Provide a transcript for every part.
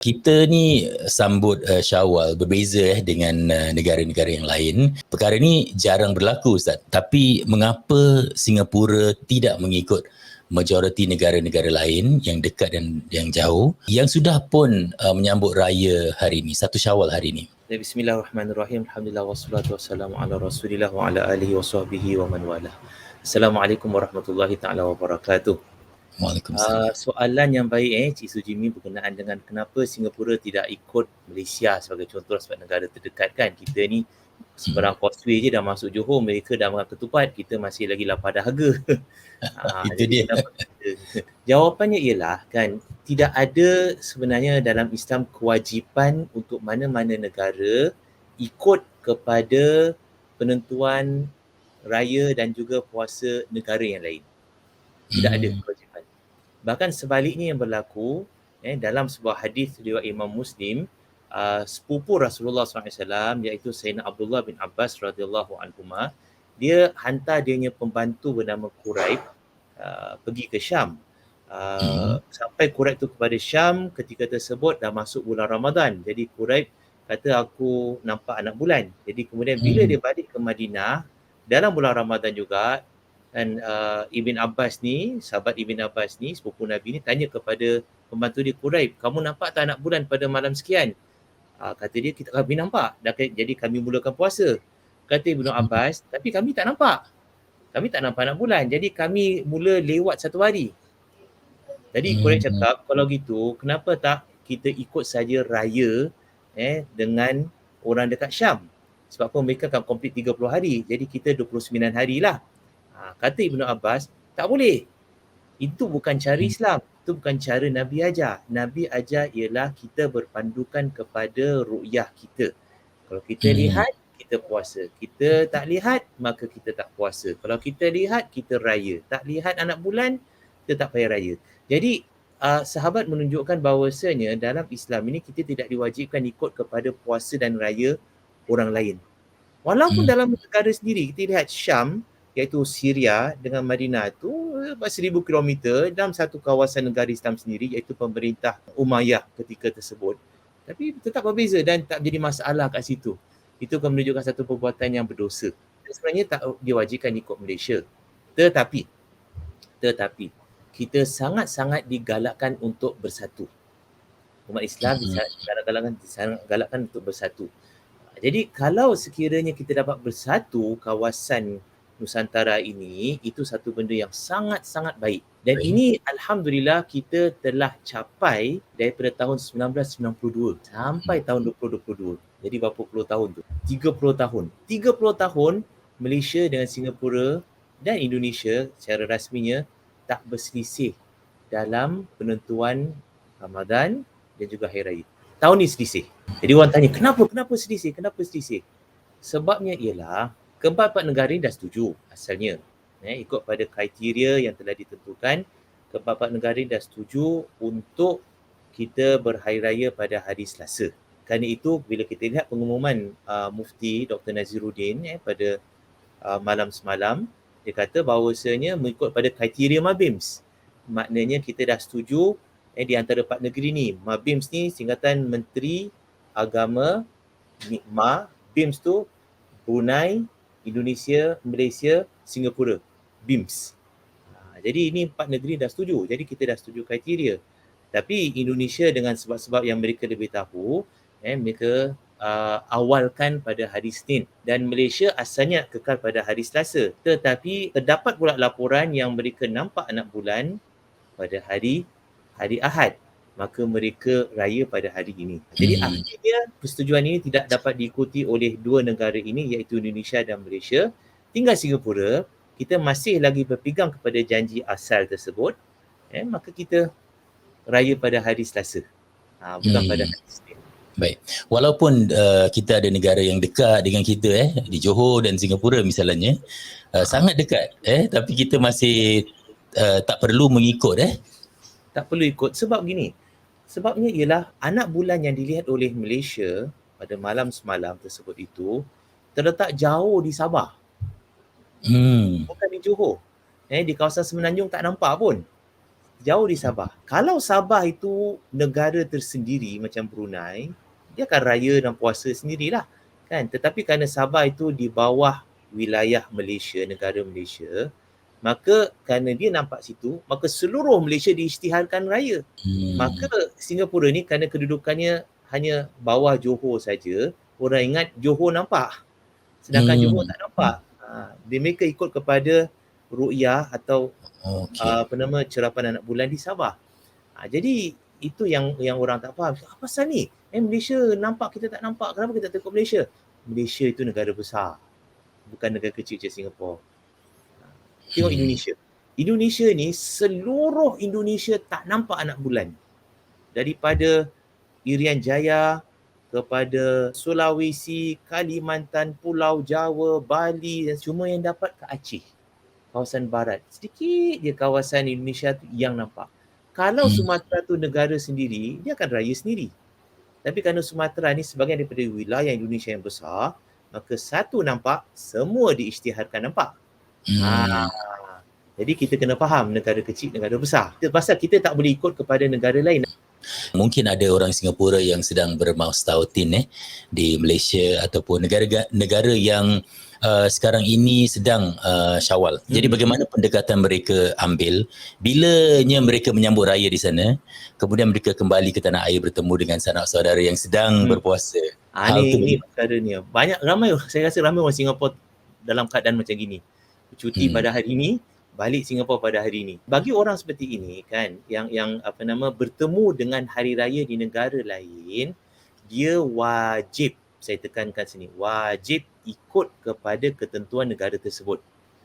Kita ni sambut Syawal berbeza dengan negara-negara yang lain. Perkara ni jarang berlaku, Ustaz. Tapi mengapa Singapura tidak mengikut majoriti negara-negara lain yang dekat dan yang jauh yang sudah pun menyambut raya hari ini, 1 Syawal hari ini? Bismillahirrahmanirrahim. Alhamdulillah wassalatu wassalamu ala Rasulillah wa ala alihi wa sahbihi wa man walah. Assalamualaikum warahmatullahi taala wabarakatuh. Waalaikumsalam. Soalan yang baik Cik Sujimi berkenaan dengan kenapa Singapura tidak ikut Malaysia sebagai contoh sebab negara terdekat kan. Kita ni seberang causeway je dah masuk Johor, mereka dah makan ketupat, kita masih lagi lapar dahaga. Itu Jadi dia. kenapa kita? Jawapannya ialah kan tidak ada sebenarnya dalam Islam kewajipan untuk mana-mana negara ikut kepada penentuan raya dan juga puasa negara yang lain. Tidak ada kewajipan. Bahkan sebaliknya yang berlaku dalam sebuah hadis riwayat Imam Muslim, sepupu Rasulullah SAW iaitu Sayyidina Abdullah bin Abbas radhiyallahu anhuma, dia hantar dia punya pembantu bernama Quraib pergi ke Syam. Sampai Quraib tu kepada Syam ketika tersebut dah masuk bulan Ramadan. Jadi Quraib kata aku nampak anak bulan. Jadi kemudian bila dia balik ke Madinah dalam bulan Ramadan juga, dan Ibn Abbas ni, sahabat Ibn Abbas ni, sepupu Nabi ni tanya kepada pembantu dia Quraib, kamu nampak tak anak bulan pada malam sekian? Kata dia, kami nampak. Jadi kami mulakan puasa. Kata Ibn Abbas, tapi kami tak nampak. Kami tak nampak anak bulan. Jadi kami mula lewat 1 hari. Jadi Quraib cakap, kalau gitu kenapa tak kita ikut saja raya dengan orang dekat Syam? Sebab apa mereka akan complete 30 hari. Jadi kita 29 hari lah. Kata Ibn Abbas, tak boleh. Itu bukan cara Islam. Itu bukan cara Nabi ajar. Nabi ajar ialah kita berpandukan kepada ru'yah kita. Kalau kita lihat, kita puasa. Kita tak lihat, maka kita tak puasa. Kalau kita lihat, kita raya. Tak lihat anak bulan, kita tak payah raya. Jadi, sahabat menunjukkan bahawasanya dalam Islam ini kita tidak diwajibkan ikut kepada puasa dan raya orang lain. Walaupun dalam negara sendiri, kita lihat Syam, iaitu Syria dengan Madinah tu 1,000 kilometer dalam satu kawasan negara Islam sendiri iaitu pemerintah Umayyah ketika tersebut. Tapi tetap berbeza dan tak jadi masalah kat situ. Itu akan menunjukkan satu perbuatan yang berdosa. Dan sebenarnya tak diwajibkan ikut Malaysia. Tetapi kita sangat-sangat digalakkan untuk bersatu. Umat Islam digalakkan untuk bersatu. Jadi kalau sekiranya kita dapat bersatu kawasan Nusantara ini, itu satu benda yang sangat-sangat baik. Dan ini Alhamdulillah kita telah capai daripada tahun 1992 sampai tahun 2022. Jadi berapa puluh tahun tu? 30 tahun. 30 tahun Malaysia dengan Singapura dan Indonesia secara rasminya tak berselisih dalam penentuan Ramadan dan juga Hari Raya. Tahun ni selisih. Jadi orang tanya, kenapa selisih? Kenapa selisih? Sebabnya ialah keempat-empat negara ini dah setuju asalnya. Ikut pada kriteria yang telah ditentukan, keempat-empat negara ini dah setuju untuk kita berhari raya pada hari Selasa. Kerana itu, bila kita lihat pengumuman Mufti Dr. Naziruddin pada malam semalam, dia kata bahawasanya mengikut pada kriteria MABIMS. Maknanya kita dah setuju di antara 4 negeri ni. MABIMS ni singkatan Menteri Agama BIMS tu Brunei, Indonesia, Malaysia, Singapura, BIMS. Jadi ini 4 negeri dah setuju. Jadi kita dah setuju kriteria. Tapi Indonesia dengan sebab-sebab yang mereka lebih tahu, mereka awalkan pada hari Isnin. Dan Malaysia asalnya kekal pada hari Selasa. Tetapi terdapat pula laporan yang mereka nampak anak bulan pada hari Ahad. Maka mereka raya pada hari ini. Jadi akhirnya persetujuan ini tidak dapat diikuti oleh 2 negara ini iaitu Indonesia dan Malaysia. Tinggal Singapura, kita masih lagi berpegang kepada janji asal tersebut. Maka kita raya pada hari Selasa. Bukan pada hari Isnin. Baik. Walaupun kita ada negara yang dekat dengan kita di Johor dan Singapura misalnya, sangat dekat tapi kita masih tak perlu mengikut Tak perlu ikut sebab gini. Sebabnya ialah anak bulan yang dilihat oleh Malaysia pada malam semalam tersebut itu terletak jauh di Sabah. Bukan di Johor. Di kawasan Semenanjung tak nampak pun. jauh di Sabah. Kalau Sabah itu negara tersendiri macam Brunei, dia akan raya dan puasa sendirilah, kan. Tetapi kerana Sabah itu di bawah wilayah Malaysia, negara Malaysia, maka kerana dia nampak situ, maka seluruh Malaysia diisytiharkan raya. Maka Singapura ni kerana kedudukannya hanya bawah Johor saja, orang ingat Johor nampak. Sedangkan Johor tak nampak. Mereka ikut kepada ru'yah atau Okey. cerapan anak bulan di Sabah. Jadi itu yang orang tak faham. Apa pasal ni? Malaysia nampak, kita tak nampak. Kenapa kita tak ikut Malaysia? Malaysia itu negara besar. Bukan negara kecil macam Singapura. Tengok Indonesia. Indonesia ni, seluruh Indonesia tak nampak anak bulan. Daripada Irian Jaya kepada Sulawesi, Kalimantan, Pulau Jawa, Bali, dan cuma yang dapat ke Aceh, kawasan barat. Sedikit je kawasan Indonesia tu yang nampak. Kalau Sumatera tu negara sendiri, dia akan raya sendiri. Tapi kerana Sumatera ni sebahagian daripada wilayah Indonesia yang besar, maka satu nampak, semua diisytiharkan nampak. Jadi kita kena faham negara kecil, negara besar. Pasal kita tak boleh ikut kepada negara lain. Mungkin ada orang Singapura yang sedang bermaustautin di Malaysia ataupun negara yang sekarang ini sedang Syawal. Jadi bagaimana pendekatan mereka ambil bilanya mereka menyambut raya di sana, kemudian mereka kembali ke tanah air bertemu dengan sanak saudara yang sedang berpuasa. Ni perkara ni. Ramai, saya rasa ramai orang Singapura dalam keadaan macam gini. Cuti pada hari ini, balik Singapura pada hari ini. Bagi orang seperti ini kan, yang bertemu dengan hari raya di negara lain, dia wajib, saya tekankan sini, wajib ikut kepada ketentuan negara tersebut.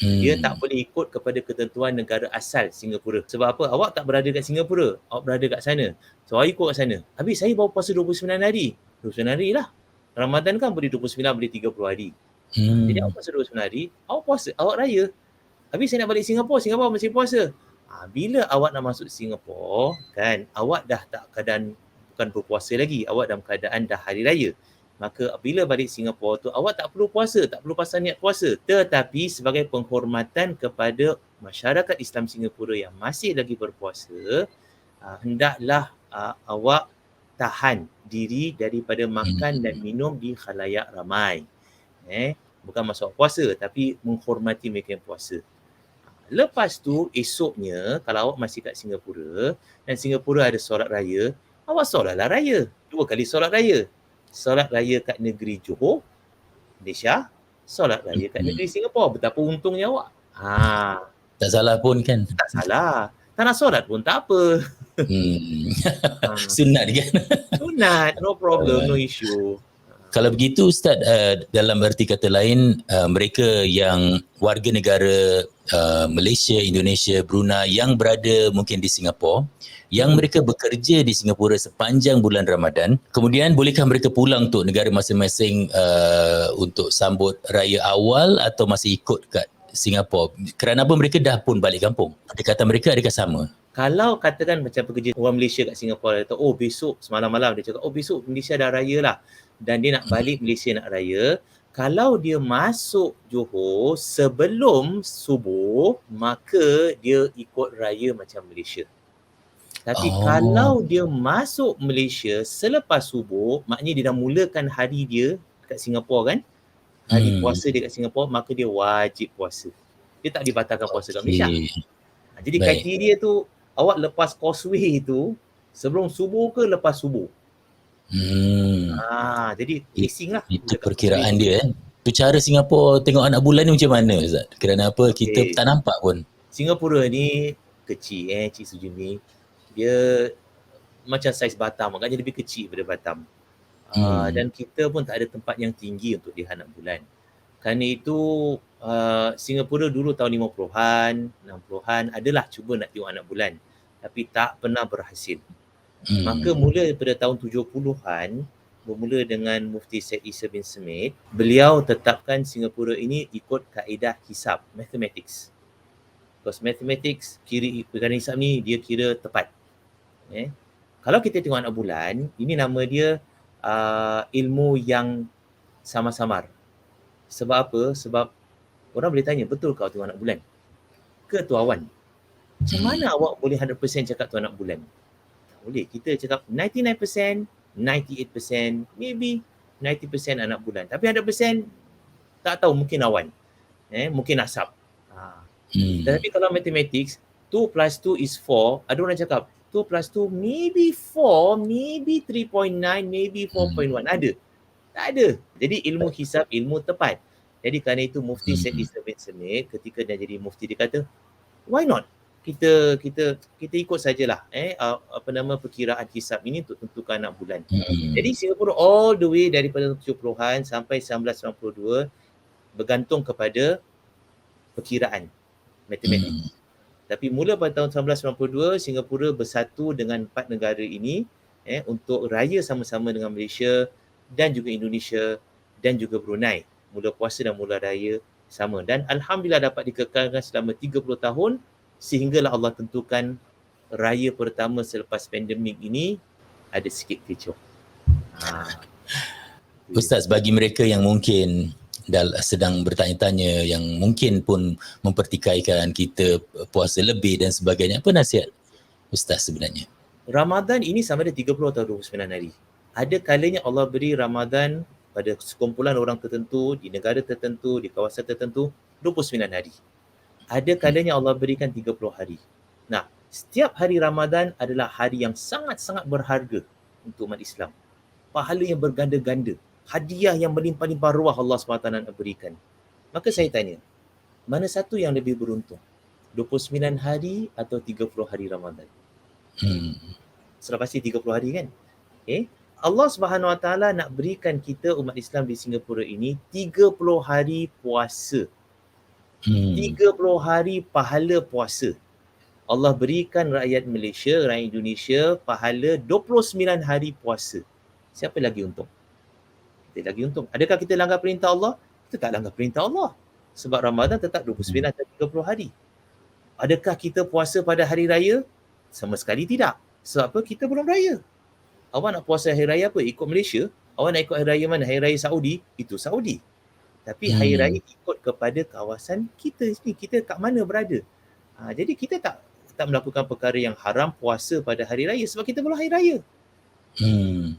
Dia tak boleh ikut kepada ketentuan negara asal Singapura. Sebab apa? Awak tak berada kat Singapura, awak berada kat sana. So, awak ikut kat sana. Habis saya baru puasa 29 hari. 29 hari lah. Ramadan kan boleh 29, boleh 30 hari. Jadi awak puasa 29 hari, awak puasa, awak raya. Habis saya nak balik Singapura masih puasa. Bila awak nak masuk Singapura, kan, awak dah tak keadaan bukan berpuasa lagi, awak dalam keadaan dah hari raya. Maka bila balik Singapura tu, awak tak perlu puasa, tak perlu pasal niat puasa. Tetapi sebagai penghormatan kepada masyarakat Islam Singapura yang masih lagi berpuasa, hendaklah awak tahan diri daripada makan dan minum di khalayak ramai. Bukan masuk puasa, tapi menghormati mereka yang puasa. Lepas tu, esoknya, kalau awak masih kat Singapura, dan Singapura ada solat raya, awak solatlah raya. 2 kali solat raya. Solat raya kat negeri Johor, Malaysia, solat raya kat negeri Singapura. Betapa untungnya awak. Tak salah pun kan? Tak salah. Tak nak solat pun tak apa. Sunat kan? Sunat, no problem, no issue. Kalau begitu Ustaz, dalam erti kata lain, mereka yang warga negara Malaysia, Indonesia, Brunei yang berada mungkin di Singapura, yang mereka bekerja di Singapura sepanjang bulan Ramadan, kemudian bolehkah mereka pulang untuk negara masing-masing untuk sambut raya awal atau masih ikut kat Singapura? Kerana apa mereka dah pun balik kampung? Pendekatan mereka adakah sama? Kalau katakan macam pekerja orang Malaysia kat Singapura, kata, besok semalam-malam dia cakap, besok Malaysia dah raya lah. Dan dia nak balik Malaysia nak raya. Kalau dia masuk Johor sebelum subuh, maka dia ikut raya macam Malaysia. Tapi kalau dia masuk Malaysia selepas subuh, maknanya dia dah mulakan hari dia kat Singapura kan? Hari puasa dia kat Singapura, maka dia wajib puasa. Dia tak dibatalkan puasa kat Malaysia. Jadi kriteria tu, awak lepas causeway tu, sebelum subuh ke lepas subuh? Jadi casing lah. Itu perkiraan dia. Tu cara Singapura tengok anak bulan ni macam mana Ustaz? Kerana apa kita tak nampak pun. Singapura ni kecil Cik Sujimi. Dia macam saiz Batam, maknanya lebih kecil daripada Batam. Dan kita pun tak ada tempat yang tinggi untuk lihat anak bulan. Kerana itu Singapura dulu tahun 50-an, 60-an adalah cuba nak tengok anak bulan. Tapi tak pernah berhasil. Maka mula daripada tahun 70-an, bermula dengan Mufti Syed Isa bin Smith, beliau tetapkan Singapura ini ikut kaedah hisab, mathematics. Because mathematics, perkara hisab ni dia kira tepat. Kalau kita tengok anak bulan, ini nama dia ilmu yang samar-samar. Sebab apa? Sebab orang boleh tanya, betul kau tengok anak bulan? Ke tu awan? Macam mana awak boleh 100% cakap tu anak bulan? Tak boleh. Kita cakap 99%, 98%, maybe 90% anak bulan. Tapi 100% tak tahu, mungkin awan. Mungkin asap. Tetapi kalau mathematics, 2 plus 2 is 4. Ada orang cakap 2 plus 2 maybe 4, maybe 3.9, maybe 4.1. Ada? Tak ada. Jadi ilmu hisab, ilmu tepat. Jadi kerana itu Mufti Syed Isa bin Semit ketika dia jadi mufti, dia kata, why not? Kita ikut sajalah perkiraan hisab ini untuk tentukan anak bulan. Jadi Singapura all the way daripada 70-an sampai 1992 bergantung kepada perkiraan matematik. Tapi mula pada tahun 1992 Singapura bersatu dengan 4 negara ini untuk raya sama-sama dengan Malaysia dan juga Indonesia dan juga Brunei. Mula puasa dan mula raya sama, dan alhamdulillah dapat dikekalkan selama 30 tahun sehinggalah Allah tentukan raya pertama selepas pandemik ini ada sikit kecoh. Ustaz, bagi mereka yang mungkin sedang bertanya-tanya, yang mungkin pun mempertikaikan kita puasa lebih dan sebagainya, apa nasihat Ustaz sebenarnya? Ramadan ini sama ada 30 atau 29 hari. Ada kalanya Allah beri Ramadan pada sekumpulan orang tertentu, di negara tertentu, di kawasan tertentu, 29 hari. Ada kalanya Allah berikan 30 hari. Nah, setiap hari Ramadan adalah hari yang sangat-sangat berharga untuk umat Islam. Pahala yang berganda-ganda. Hadiah yang melimpah-limpah ruah Allah SWT nak berikan. Maka saya tanya, mana satu yang lebih beruntung? 29 hari atau 30 hari Ramadan? Sudah pasti 30 hari kan? Allah SWT nak berikan kita umat Islam di Singapura ini 30 hari puasa. 30 hari pahala puasa. Allah berikan rakyat Malaysia, rakyat Indonesia pahala 29 hari puasa. Siapa lagi untung? Kita lagi untung. Adakah kita langgar perintah Allah? Kita tak langgar perintah Allah. Sebab Ramadan tetap 29 atau 30 hari. Adakah kita puasa pada hari raya? Sama sekali tidak. Sebab apa? Kita belum raya. Awak nak puasa hari raya apa? Ikut Malaysia. Awak nak ikut hari raya mana? Hari raya Saudi? Itu Saudi. Tapi hari raya ikut kepada kawasan kita sini. Kita kat mana berada. Jadi kita tak melakukan perkara yang haram puasa pada hari raya sebab kita belum hari raya.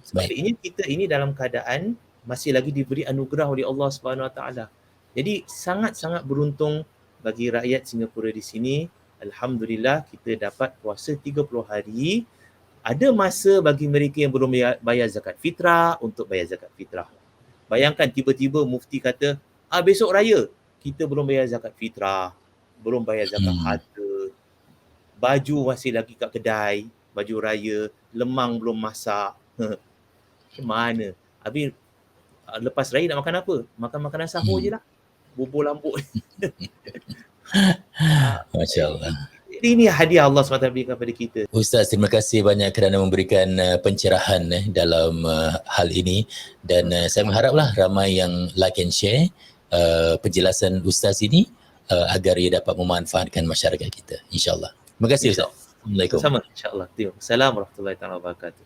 Sebaliknya kita ini dalam keadaan masih lagi diberi anugerah oleh Allah SWT. Jadi sangat-sangat beruntung bagi rakyat Singapura di sini. Alhamdulillah kita dapat puasa 30 hari. Ada masa bagi mereka yang belum bayar zakat fitrah untuk bayar zakat fitrah. Bayangkan tiba-tiba mufti kata, besok raya, kita belum bayar zakat fitrah, belum bayar zakat harta, baju masih lagi kat kedai, baju raya, lemang belum masak. Macam mana? Habis lepas raya nak makan apa? Makan makanan sahur je lah. Bubur lambuk. Masya Allah. Ini hadiah Allah SWT berikan kepada kita. Ustaz, terima kasih banyak kerana memberikan pencerahan dalam hal ini, dan saya mengharaplah ramai yang like and share penjelasan Ustaz ini agar ia dapat memanfaatkan masyarakat kita, insyaAllah. Terima kasih Ustaz. Assalamualaikum. Sama, insyaAllah. Assalamualaikum warahmatullahi wabarakatuh.